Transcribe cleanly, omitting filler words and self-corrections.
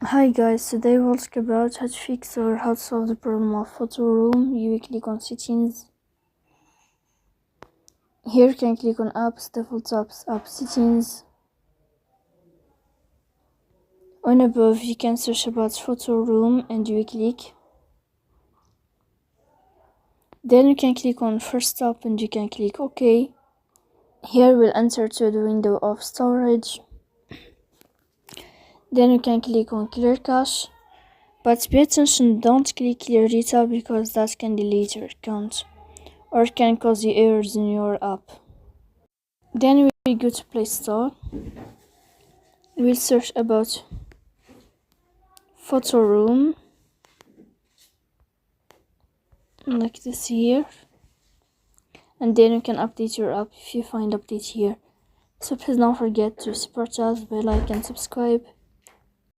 Hi guys, today we'll talk about how to fix or how to solve the problem of Photoroom. You will click on settings. Here you can click on apps, default apps, app settings. On above you can search about Photoroom and you will click. Then you can click on first app and you can click OK. Here we'll enter to the window of storage. Then you can click on clear cache. But pay attention, don't click clear data because that can delete your account or can cause you errors in your app. Then we go to Play Store. We'll search about Photoroom like this here, and then you can update your app if you find update here. So please don't forget to support us by like and subscribe.